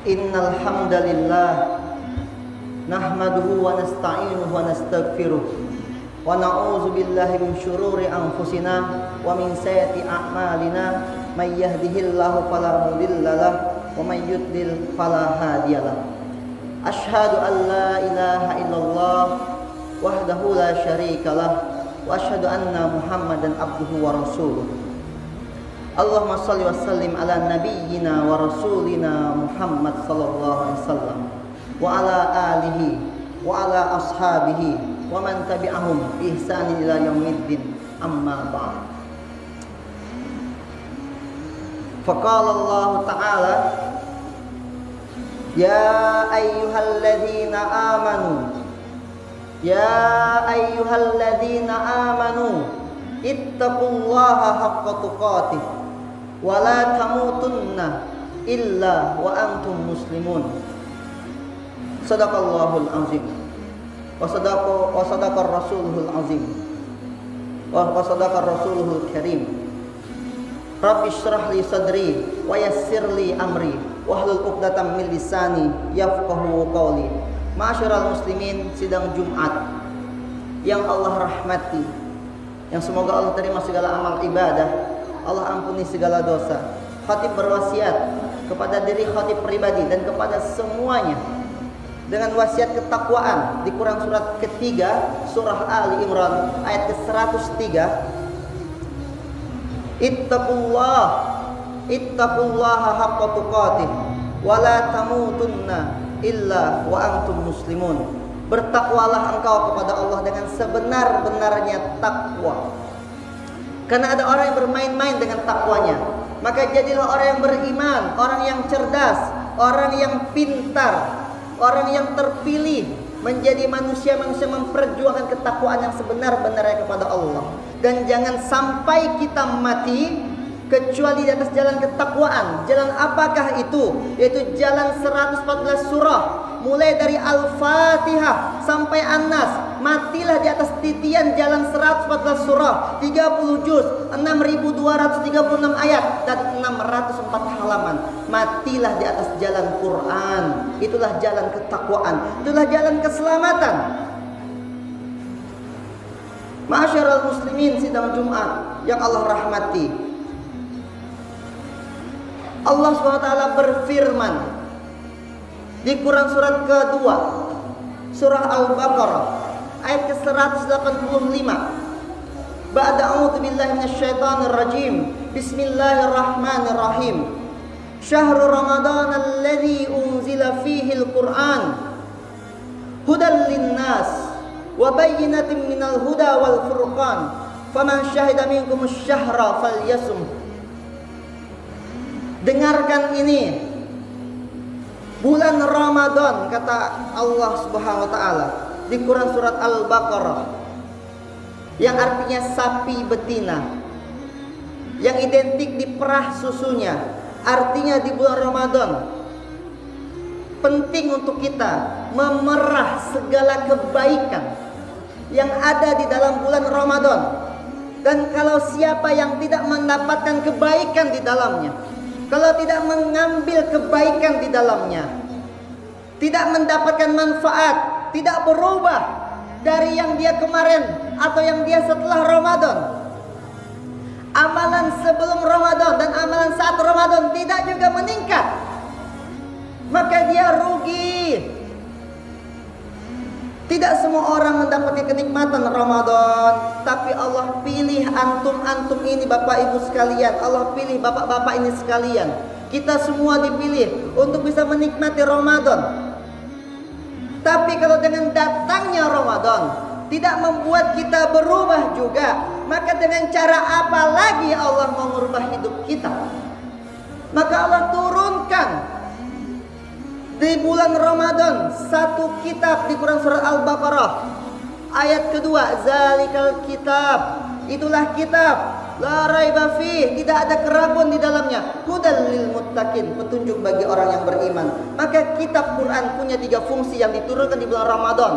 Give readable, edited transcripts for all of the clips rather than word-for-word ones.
Innal hamdalillah nahmaduhu wa nasta'inuhu wa nastaghfiruh wa na'udzu billahi min syururi anfusina wa min sayyiati a'malina may yahdihillahu fala mudhillalah wa may yudlil fala hadiyalah. Asyhadu an la ilaha illallah wahdahu la syarikalah wa asyhadu anna Muhammadan abduhu wa rasuluh. Allahumma shalli wa sallim ala nabiyyina wa rasulina Muhammad sallallahu alaihi wasallam wa ala alihi wa ala ashabihi wa man tabi'ahum bi ihsanin ila yaumiddin, amma ba'd. Faqala Allah ta'ala ya ayyuhalladzina amanu ittaqullaha haqqa tuqatih wa la tamutunna illa wa antum muslimun. Sadaqallahul azim wa sadaqa rasuluhul azim wa sadaqa rasuluhul karim. Rabbi shrah li sadri wa yassir li amri wahlul 'uqdatam min lisani yafqahu qawli. Ma'asyiral muslimin, sidang Jumat yang Allah rahmati, yang semoga Allah terima segala amal ibadah, Allah ampuni segala dosa. Khatib berwasiat kepada diri khatib pribadi dan kepada semuanya dengan wasiat ketakwaan di Quran surat ketiga surah Ali Imran ayat ke-103. Ittaqullaha haqqa tuqatih wa la tamutunna illa wa antum muslimun. Bertakwalah engkau kepada Allah dengan sebenar-benarnya takwa. Karena ada orang yang bermain-main dengan takwanya. Maka jadilah orang yang beriman, orang yang cerdas, orang yang pintar, orang yang terpilih, menjadi manusia-manusia memperjuangkan ketakwaan yang sebenar-benarnya kepada Allah. Dan jangan sampai kita mati kecuali di atas jalan ketakwaan. Jalan apakah itu? Yaitu jalan 114 surah, mulai dari Al-Fatihah sampai An-Nas. Matilah di atas titian jalan 114 surah, 30 juz, 6236 ayat dan 604 halaman. Matilah di atas jalan Quran. Itulah jalan ketakwaan, itulah jalan keselamatan. Ma'asyiral muslimin, sidang Jumat yang Allah rahmati, Allah SWT berfirman di Quran surat kedua, surah Al-Baqarah ayat ke-185. Ba'da a'udzu billahi minasyaitonir rajim. Bismillahirrahmanirrahim. Syahrul Ramadan alladzi unzila fihi al-Qur'an hudan lin-nas wa bayyinatin minal huda wal furqan. Faman syahida minkum asy-syahra falyasum. Dengarkan ini, bulan Ramadan, kata Allah Subhanahu wa taala di Quran surat Al-Baqarah, yang artinya sapi betina, yang identik di perah susunya. Artinya di bulan Ramadan penting untuk kita memerah segala kebaikan yang ada di dalam bulan Ramadan. Dan kalau siapa yang tidak mendapatkan kebaikan di dalamnya, kalau tidak mengambil kebaikan di dalamnya, tidak mendapatkan manfaat, tidak berubah dari yang dia kemarin atau yang dia setelah Ramadan, amalan sebelum Ramadan dan amalan saat Ramadan tidak juga meningkat, maka dia rugi. Tidak semua orang mendapatkan kenikmatan Ramadan, tapi Allah pilih antum-antum ini, Bapak Ibu sekalian. Allah pilih bapak-bapak ini sekalian. Kita semua dipilih untuk bisa menikmati Ramadan. Tapi kalau dengan datangnya Ramadan tidak membuat kita berubah juga, maka dengan cara apa lagi Allah mau merubah hidup kita? Maka Allah turunkan di bulan Ramadan satu kitab di Quran surah Al-Baqarah ayat kedua. Zalikal kitab, itulah kitab, la raiba fih, tidak ada keraguan di dalamnya, hudal lil muttaqin, petunjuk bagi orang yang beriman. Maka kitab Quran punya 3 fungsi yang diturunkan di bulan Ramadan.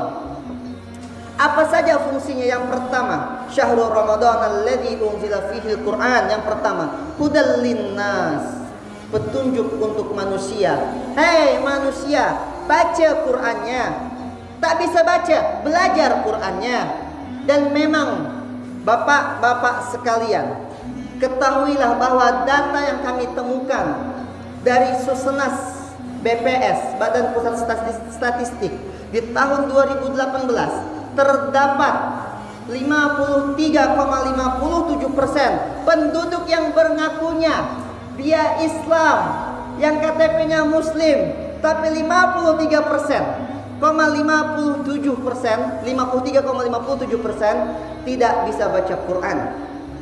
Apa saja fungsinya? Yang pertama, syahrul Ramadan alladzi unzila fihi al-Quran. Yang pertama, hudal linnas, petunjuk untuk manusia. Hei manusia, baca Qur'annya. Tak bisa baca, belajar Qur'annya. Dan memang bapak-bapak sekalian, ketahuilah bahwa data yang kami temukan dari Susenas BPS, Badan Pusat Statistik, di tahun 2018 terdapat 53,57% penduduk yang mengakunya dia Islam, yang KTP-nya Muslim, tapi 53,57% tidak bisa baca Quran.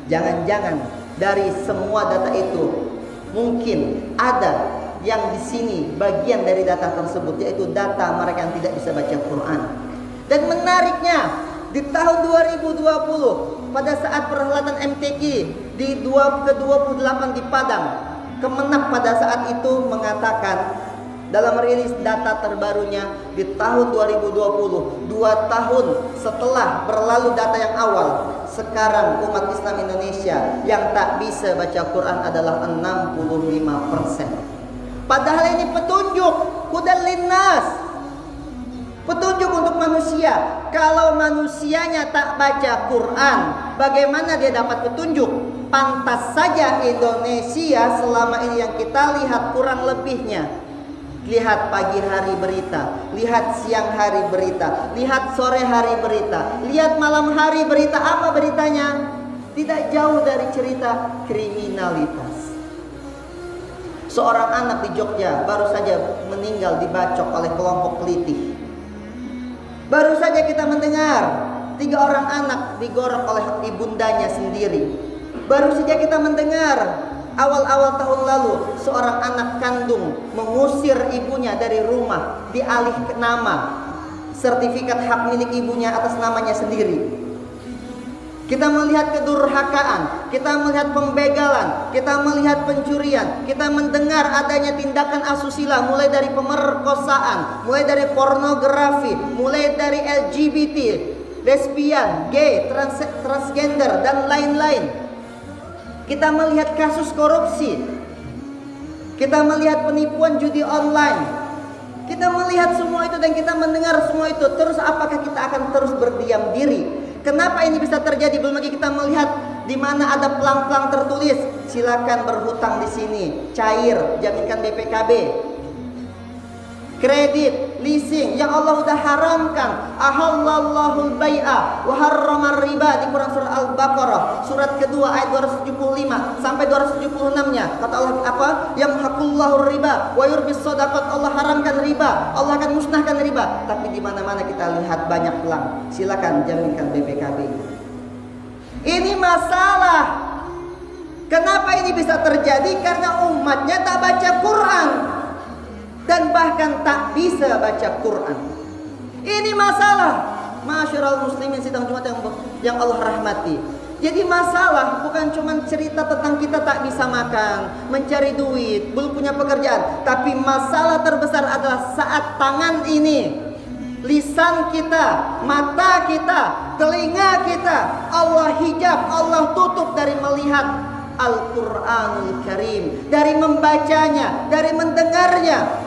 Jangan-jangan dari semua data itu mungkin ada yang di sini bagian dari data tersebut, yaitu data mereka yang tidak bisa baca Quran. Dan menariknya, di tahun 2020 pada saat perhelatan MTQ di ke-28 di Padang, Kemenak pada saat itu mengatakan dalam rilis data terbarunya di tahun 2020, 2 tahun setelah berlalu data yang awal, sekarang umat Islam Indonesia yang tak bisa baca Quran adalah 65%. Padahal ini petunjuk, hudan linnas, petunjuk untuk manusia. Kalau manusianya tak baca Quran, bagaimana dia dapat petunjuk? Pantas saja Indonesia selama ini yang kita lihat kurang lebihnya. Lihat pagi hari berita, lihat siang hari berita, lihat sore hari berita, lihat malam hari berita. Apa beritanya? Tidak jauh dari cerita kriminalitas. Seorang anak di Jogja baru saja meninggal dibacok oleh kelompok kelitih. Baru saja kita mendengar 3 orang anak digorok oleh ibundanya sendiri. Baru saja kita mendengar awal-awal tahun lalu seorang anak kandung mengusir ibunya dari rumah, dialih nama sertifikat hak milik ibunya atas namanya sendiri. Kita melihat kedurhakaan, kita melihat pembegalan, kita melihat pencurian, kita mendengar adanya tindakan asusila, mulai dari pemerkosaan, mulai dari pornografi, mulai dari LGBT, lesbian, gay, transgender, dan lain-lain. Kita melihat kasus korupsi, kita melihat penipuan judi online, kita melihat semua itu dan kita mendengar semua itu. Terus apakah kita akan terus berdiam diri? Kenapa ini bisa terjadi? Belum lagi kita melihat di mana ada pelang-pelang tertulis, silakan berhutang di sini, cair, jaminkan BPKB, kredit, leasing yang Allah udah haramkan. Ahallallahul bai'a wa harramar riba di Quran surah Al-Baqarah surat kedua ayat 275 sampai 276-nya. Kata Allah apa? Yamhaqullahu riba wa yurbis shadaqat. Allah haramkan riba, Allah akan musnahkan riba. Tapi di mana-mana kita lihat banyak pelang. Silakan jaminkan BPKB. Ini masalah. Kenapa ini bisa terjadi? Karena umatnya tak baca Quran dan bahkan tak bisa baca Quran. Ini masalah. Ma'asyiral muslimin sidang Jumat yang Allah rahmati. Jadi masalah bukan cuma cerita tentang kita tak bisa makan, mencari duit, belum punya pekerjaan. Tapi masalah terbesar adalah saat tangan ini, lisan kita, mata kita, telinga kita, Allah hijab, Allah tutup dari melihat Al-Quranul Karim, dari membacanya, dari mendengarnya.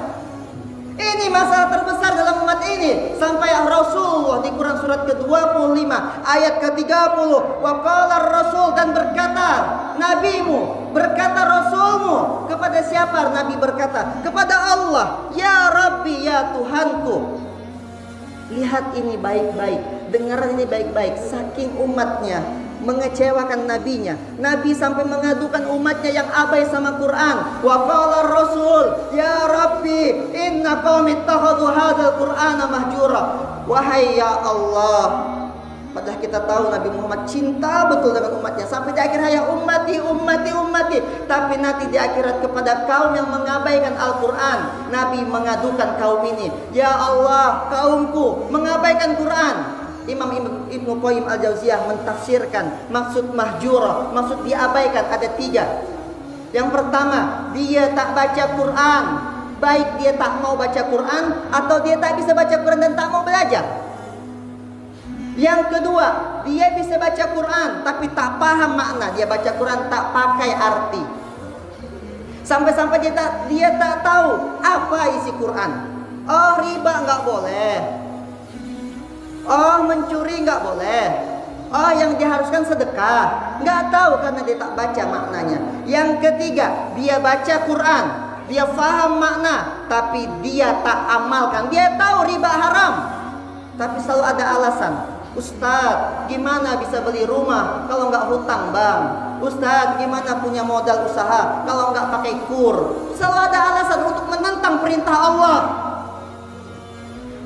Ini masalah terbesar dalam umat ini. Sampai Rasulullah di Quran surat ke-25 ayat ke-30, wa qala Rasul, dan berkata nabimu, berkata rasulmu. Kepada siapa Nabi berkata? Kepada Allah. Ya Rabbi, ya Tuhanku. Lihat ini baik-baik, dengar ini baik-baik. Saking umatnya mengecewakan nabinya, Nabi sampai mengadukan umatnya yang abai sama Quran. Wa qala Rasul, ya Rabbi, inna qaumi ittakhadhu hadzal Qur'ana mahjura. Wahai ya Allah, padahal kita tahu Nabi Muhammad cinta betul dengan umatnya. Sampai di akhir hayat ummati, ummati, ummati. Tapi nanti di akhirat kepada kaum yang mengabaikan Al-Quran, Nabi mengadukan kaum ini. Ya Allah, kaumku mengabaikan Quran. Imam Ibnu Qayyim Al-Jauziyah mentafsirkan maksud mahjurah, maksud diabaikan ada 3. Yang pertama, dia tak baca Quran. Baik dia tak mau baca Quran, atau dia tak bisa baca Quran dan tak mau belajar. Yang kedua, dia bisa baca Quran tapi tak paham makna. Dia baca Quran tak pakai arti. Sampai-sampai dia tak tahu apa isi Quran. Oh, riba nggak boleh. Oh, mencuri nggak boleh. Oh, yang diharuskan sedekah. Nggak tahu karena dia tak baca maknanya. Yang ketiga, dia baca Quran, dia faham makna, tapi dia tak amalkan. Dia tahu riba haram, tapi selalu ada alasan. Ustadz, gimana bisa beli rumah kalau nggak hutang bang? Ustadz, gimana punya modal usaha kalau nggak pakai kur? Selalu ada alasan untuk menentang perintah Allah.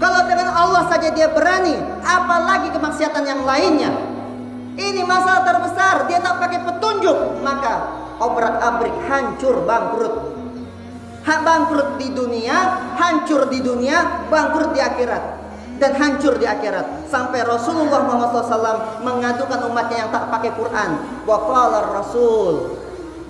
Kalau dengan Allah saja dia berani, apalagi kemaksiatan yang lainnya. Ini masalah terbesar, dia tak pakai petunjuk, maka obrak-abrik, hancur, bangkrut. Bangkrut di dunia, hancur di dunia, bangkrut di akhirat, dan hancur di akhirat. Sampai Rasulullah Muhammad SAW mengadukan umatnya yang tak pakai Quran. Wa qala Rasul,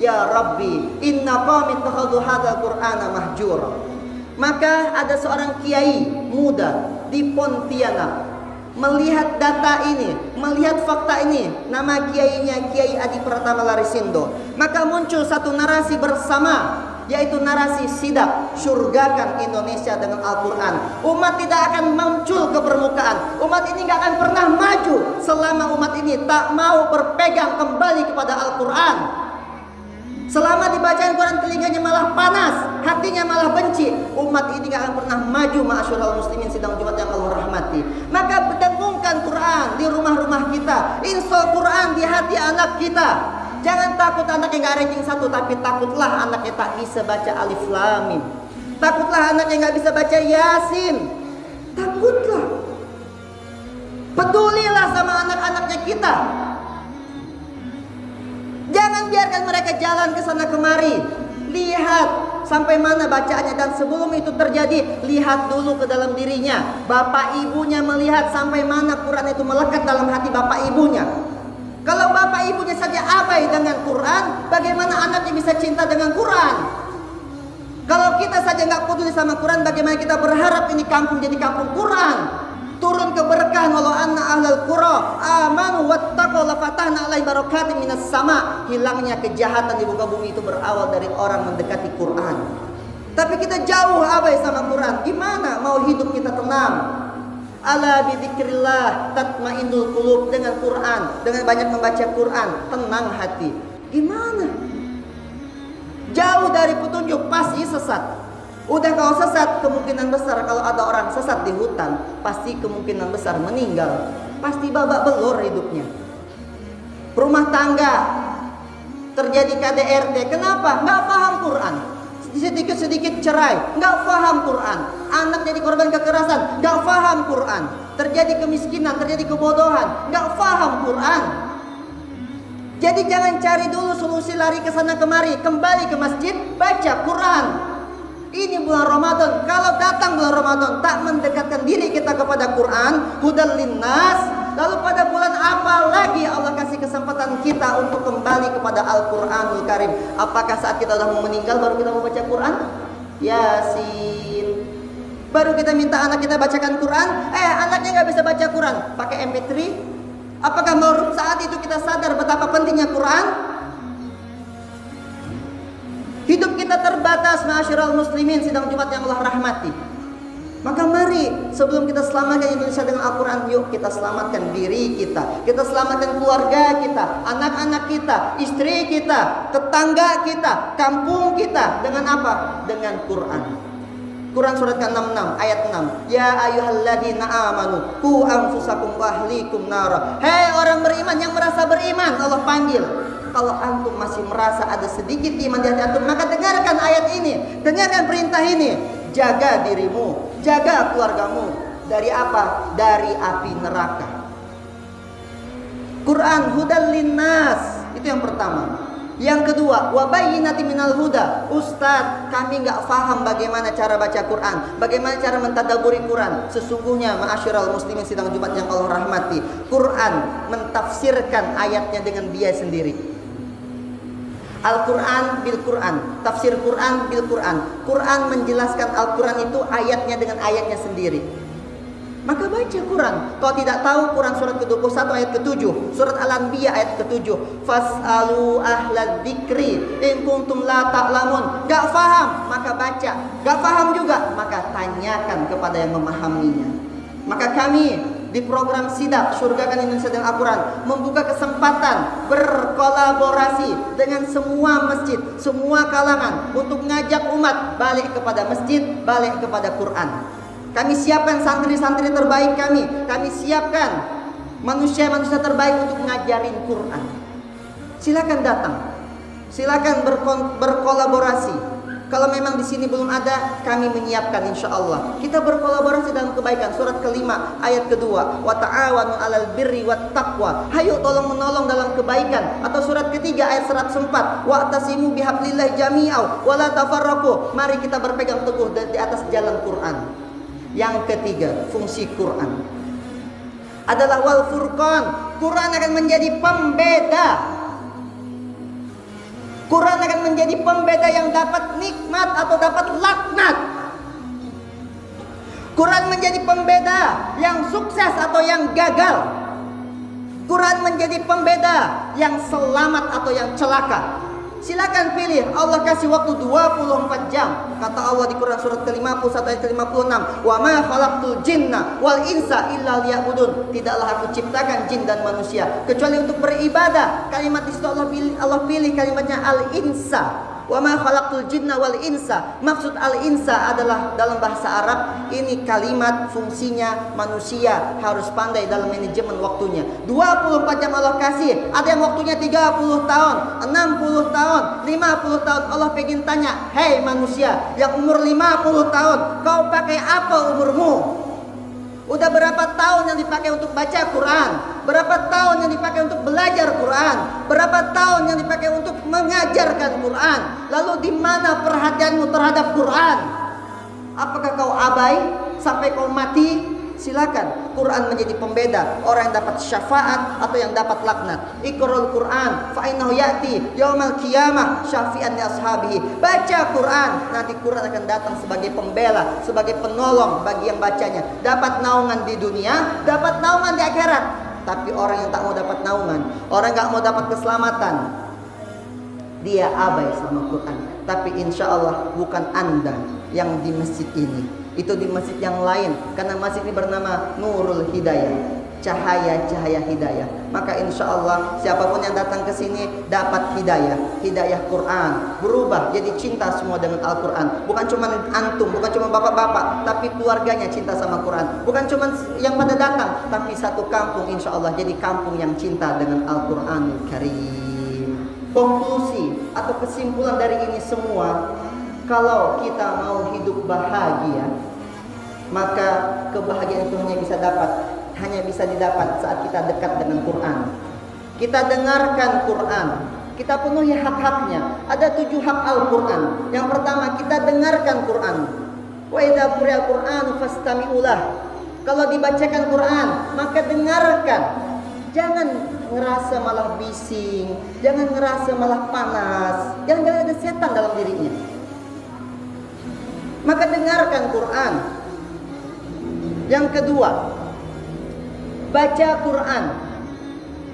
ya Rabbi, inna qawmi ittakhadhu hadzal Qur'ana mahjura. Maka ada seorang kiai muda di Pontianak melihat data ini, melihat fakta ini. Nama kiainya Kiai Adi Pratama Larisindo. Maka muncul satu narasi bersama, yaitu narasi sidak, surgakan Indonesia dengan Al-Quran. Umat tidak akan muncul ke permukaan. Umat ini gak akan pernah maju selama umat ini tak mau berpegang kembali kepada Al-Quran. Selama dibacain Quran telinganya malah panas, hatinya malah benci, umat ini gak akan pernah maju. Ma'asyiral muslimin sidang Jumat yang Allah rahmati. Maka dengungkan Quran di rumah-rumah kita, install Quran di hati anak kita. Jangan takut anaknya gak ranking 1, tapi takutlah anaknya tak bisa baca Alif Lam Mim. Takutlah anaknya gak bisa baca Yasin. Takutlah. Pedulilah sama anak-anaknya kita. Jangan biarkan mereka jalan ke sana kemari. Lihat sampai mana bacaannya, dan sebelum itu terjadi, lihat dulu ke dalam dirinya. Bapak ibunya melihat sampai mana Quran itu melekat dalam hati bapak ibunya. Kalau bapak ibunya saja abai dengan Quran, bagaimana anaknya bisa cinta dengan Quran? Kalau kita saja nggak peduli sama Quran, bagaimana kita berharap ini kampung jadi kampung Quran? Turun keberkahan. Walau anna ahlal qura amanu wattaqaw lafatahna alaihim barakatim minas sama. Hilangnya kejahatan di muka bumi itu berawal dari orang mendekati Quran. Tapi kita jauh abai sama Quran. Gimana mau hidup kita tenang? Ala bidzikrillah tatmainnul qulub. Dengan Quran, dengan banyak membaca Quran, tenang hati. Gimana? Jauh dari petunjuk, pasti sesat. Udah kalau sesat, kemungkinan besar kalau ada orang sesat di hutan, pasti kemungkinan besar meninggal. Pasti babak belur hidupnya. Rumah tangga terjadi KDRT. Kenapa? Nggak paham Quran. Sedikit-sedikit cerai, nggak paham Quran. Anak jadi korban kekerasan, nggak paham Quran. Terjadi kemiskinan, terjadi kebodohan, nggak paham Quran. Jadi jangan cari dulu solusi lari ke sana kemari. Kembali ke masjid, baca Quran. Ini bulan Ramadan. Kalau datang bulan Ramadan tak mendekatkan diri kita kepada Quran, hudal linnas, lalu pada bulan apa lagi Allah kasih kesempatan kita untuk kembali kepada Al-Quranul Karim? Apakah saat kita sudah mau meninggal baru kita mau baca Quran? Yasin. Baru kita minta anak kita bacakan Quran, anaknya nggak bisa baca Quran, pakai MP3. Apakah baru saat itu kita sadar betapa pentingnya Quran? Hidup kita terbatas, ma'asyiral muslimin sidang Jumat yang Allah rahmati. Maka mari sebelum kita selamatkan Indonesia dengan Al-Quran, yuk kita selamatkan diri kita. Kita selamatkan keluarga kita, anak-anak kita, istri kita, tetangga kita, kampung kita. Dengan apa? Dengan Quran. Quran surat ke-66 ayat 6. Ya ayyuhalladzina amanu qu anfusakum wa ahlikum nara. Hei orang beriman yang merasa beriman, Allah panggil. Kalau antum masih merasa ada sedikit iman di hati antum, maka dengarkan ayat ini, dengarkan perintah ini. Jaga dirimu, jaga keluargamu. Dari apa? Dari api neraka. Quran hudal linnas, itu yang pertama. Yang kedua, wabayyinati minal huda. Ustadz, kami nggak paham bagaimana cara baca Quran, bagaimana cara mentadaburi Quran. Sesungguhnya, ma'asyiral muslimin sidang Jumat yang Allah rahmati, Quran mentafsirkan ayatnya dengan dia sendiri. Al-Quran bil Quran, tafsir Quran bil Quran. Quran menjelaskan Al-Quran itu ayatnya dengan ayatnya sendiri. Maka baca Quran. Kalau tidak tahu Quran surat ke-21 ayat ke-7, surat Al-Anbiya ayat ke-7. Fas'alu ahlal dzikri in kuntum la ta'lamun. Gak faham, maka baca. Gak faham juga, maka tanyakan kepada yang memahaminya. Maka kami di program Sidak Surgakan Indonesia dengan Al-Quran membuka kesempatan berkolaborasi dengan semua masjid, semua kalangan untuk ngajak umat balik kepada masjid, balik kepada Quran. Kami siapkan santri-santri terbaik kami siapkan manusia-manusia terbaik untuk ngajarin Quran. Silakan datang, silakan berkolaborasi. Kalau memang di sini belum ada, kami menyiapkan insya Allah. Kita berkolaborasi dalam kebaikan. Surat kelima ayat kedua, wa ta'awanu 'alal birri wat taqwa. Hayo tolong menolong dalam kebaikan. Atau surat ketiga ayat 104, wa tasimu bihablillah jami'au wa la tafarraqu. Mari kita berpegang teguh di atas jalan Quran. Yang ketiga, fungsi Quran adalah wal furqan. Quran akan menjadi pembeda. Quran akan menjadi pembeda yang dapat nikmat atau dapat laknat. Quran menjadi pembeda yang sukses atau yang gagal. Quran menjadi pembeda yang selamat atau yang celaka. Silakan pilih. Allah kasih waktu 24 jam. Kata Allah di Quran surat ke-51 ayat ke-56, "Wa ma khalaqtul jinna wal insa illa liya'budun." Tidaklah aku ciptakan jin dan manusia kecuali untuk beribadah. Kalimat di situ Allah pilih kalimatnya al-insa. Wa ma khalaqtul jinna wal insa. Maksud al-insa adalah dalam bahasa Arab ini kalimat fungsinya manusia harus pandai dalam manajemen waktunya. 24 jam Allah kasih. Ada yang waktunya 30 tahun, 60 tahun, 50 tahun. Allah pengen tanya, "Hei manusia yang umur 50 tahun, kau pakai apa umurmu? Udah berapa tahun yang dipakai untuk baca Quran? Berapa tahun yang dipakai untuk belajar Quran? Berapa tahun yang dipakai untuk mengajarkan Quran? Lalu di mana perhatianmu terhadap Quran? Apakah kau abai sampai kau mati? Silakan. Quran menjadi pembeda orang yang dapat syafaat atau yang dapat laknat. Iqra'ul Quran fa innahu ya'ti yaumal qiyamah syafi'an li ashabihi. Baca Quran, nanti Quran akan datang sebagai pembela, sebagai penolong bagi yang bacanya. Dapat naungan di dunia, dapat naungan di akhirat. Tapi orang yang tak mau dapat naungan, orang yang tak mau dapat keselamatan, dia abai sama Quran. Tapi insya Allah bukan Anda yang di masjid ini, itu di masjid yang lain. Karena masjid ini bernama Nurul Hidayah, cahaya-cahaya hidayah. Maka insya Allah siapapun yang datang ke sini dapat hidayah, hidayah Quran, berubah jadi cinta semua dengan Al-Quran. Bukan cuma antum, bukan cuma bapak-bapak, tapi keluarganya cinta sama Quran. Bukan cuma yang pada datang, tapi satu kampung insya Allah jadi kampung yang cinta dengan Al-Quranul Karim. Konklusi atau kesimpulan dari ini semua, kalau kita mau hidup bahagia, maka kebahagiaan itu hanya bisa didapat saat kita dekat dengan Quran. Kita dengarkan Quran, kita penuhi hak-haknya. Ada 7 hak Al-Quran. Yang pertama, kita dengarkan Quran. Wa idza quri'al Qur'anu fastami'u lah. Kalau dibacakan Quran, maka dengarkan. Jangan ngerasa malah bising, jangan ngerasa malah panas, jangan ada setan dalam dirinya. Maka dengarkan Quran. Yang kedua, baca Quran.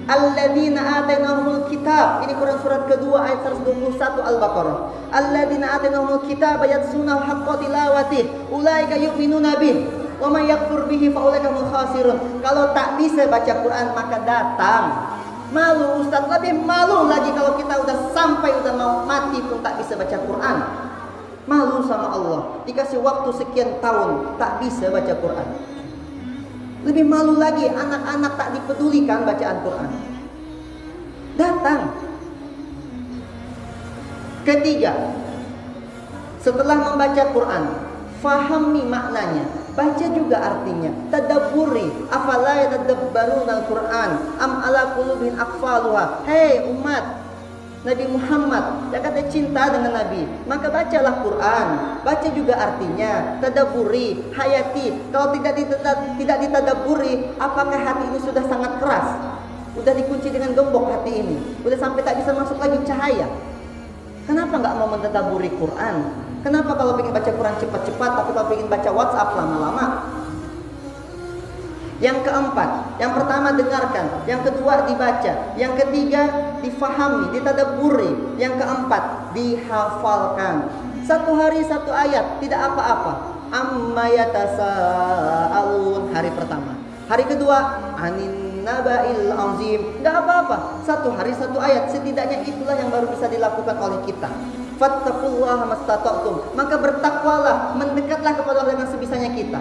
Alladzina atainahumul kitab. Ini Quran surat kedua ayat 121 Al-Baqarah. Alladzina atainahumul kitab yatsunahu haqqa tilawatih ulaika yu'minuna bih wa may yakfur bihi fa ulaika humul khasirun. Kalau tak bisa baca Quran maka datang. Malu Ustaz, lebih malu lagi kalau kita udah sampai udah mau mati pun tak bisa baca Quran. Malu sama Allah, dikasih waktu sekian tahun tak bisa baca Quran. Lebih malu lagi anak-anak tak dipedulikan bacaan Quran. Datang. Ketiga, setelah membaca Quran, fahami maknanya, baca juga artinya, tadabburi. Afala yatadabbaruna al-Quran am ala qulubin aqfaluha. Hei umat Nabi Muhammad yang kata cinta dengan Nabi, maka bacalah Quran, baca juga artinya, tadabburi, hayati. Kalau tidak ditadabburi, apakah hati ini sudah sangat keras? Udah dikunci dengan gembok hati ini, udah sampai tak bisa masuk lagi cahaya. Kenapa nggak mau mentadabburi Quran? Kenapa kalau pengen baca Quran cepat-cepat, tapi kalau pengen baca WhatsApp lama-lama? Yang keempat, yang pertama dengarkan, yang kedua dibaca, yang ketiga difahami, ditadabburi, yang keempat dihafalkan. Satu hari satu ayat, tidak apa-apa. Amma yatasaalun, hari pertama. Hari kedua, anin naba'il azim, enggak apa-apa. Satu hari satu ayat, setidaknya itulah yang baru bisa dilakukan oleh kita. Fattaqullaha mastata'tum, maka bertakwalah, mendekatlah kepada Allah dengan sebisanya kita.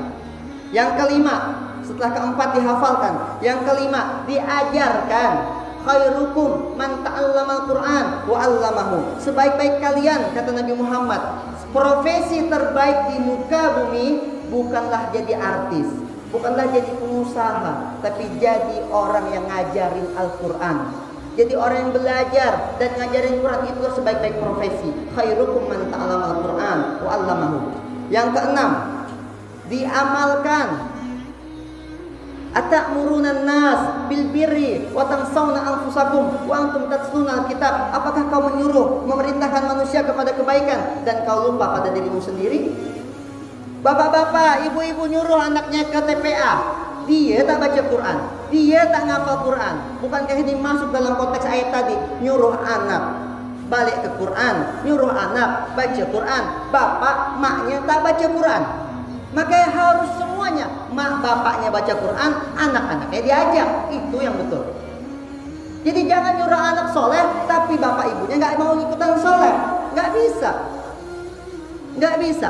Yang kelima, setelah keempat dihafalkan, yang kelima diajarkan. Khairukum man ta'allamal Qur'an wa 'allamahu. Sebaik-baik kalian, kata Nabi Muhammad, profesi terbaik di muka bumi bukanlah jadi artis, bukanlah jadi pengusaha, tapi jadi orang yang ngajarin Al-Qur'an. Jadi orang yang belajar dan ngajarin Quran, itu sebaik-baik profesi. Khairukum man ta'allamal Qur'an wa 'allamahu. Yang keenam, diamalkan. Atamuruna nas bil birri wa tansawna anfusakum wa antum tatluna alkitab. Apakah kau menyuruh, memerintahkan manusia kepada kebaikan dan kau lupa pada dirimu sendiri? Bapak-bapak, ibu-ibu nyuruh anaknya ke TPA, dia tak baca Quran, dia tak ngafal Quran. Bukankah ini masuk dalam konteks ayat tadi? Nyuruh anak balik ke Quran, nyuruh anak baca Quran, bapak maknya tak baca Quran. Maka harus semuanya, mak bapaknya baca Quran, anak-anaknya diajak. Itu yang betul. Jadi jangan nyuruh anak soleh, tapi bapak ibunya nggak mau ikutan soleh. Nggak bisa. Nggak bisa.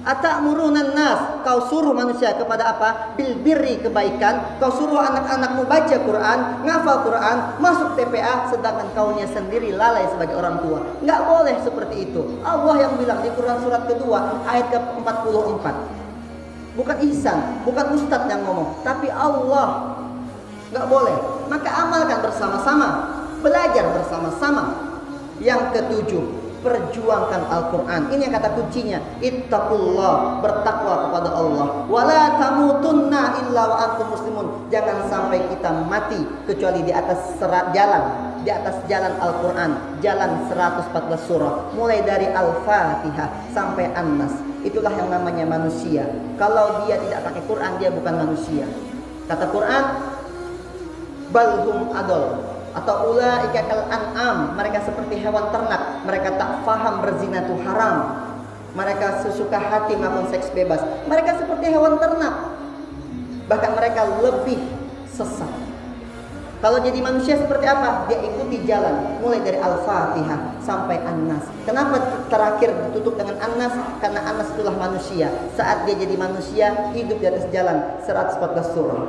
Atamuruna nas, kau suruh manusia kepada apa? Bil birri, kebaikan. Kau suruh anak-anakmu baca Quran, ngafal Quran, masuk TPA, sedangkan kaunya sendiri lalai sebagai orang tua. Nggak boleh seperti itu. Allah yang bilang di Quran surat kedua ayat ke-44. Bukan Ihsan, bukan Ustadz yang ngomong, tapi Allah. Nggak boleh. Maka amalkan bersama-sama, belajar bersama-sama. Yang ketujuh, perjuangkan Al-Quran. Ini yang kata kuncinya. Ittaqullah, bertakwa kepada Allah. Wala tamutunna illa wa antum muslimun. Jangan sampai kita mati kecuali di atas jalan, di atas jalan Al-Quran, jalan 114 surah, mulai dari Al-Fatihah sampai An-Nas. Itulah yang namanya manusia. Kalau dia tidak pakai Quran, dia bukan manusia. Kata Quran, balhum adol, atau ulaika kal an'am, mereka seperti hewan ternak. Mereka tak faham berzina itu haram. Mereka sesuka hati melakukan seks bebas. Mereka seperti hewan ternak. Bahkan mereka lebih sesat. Kalau jadi manusia seperti apa? Dia ikuti jalan mulai dari Al-Fatihah sampai An-Nas. Kenapa terakhir ditutup dengan An-Nas? Karena An-Nas itulah manusia. Saat dia jadi manusia, hidup di atas jalan 114 surah.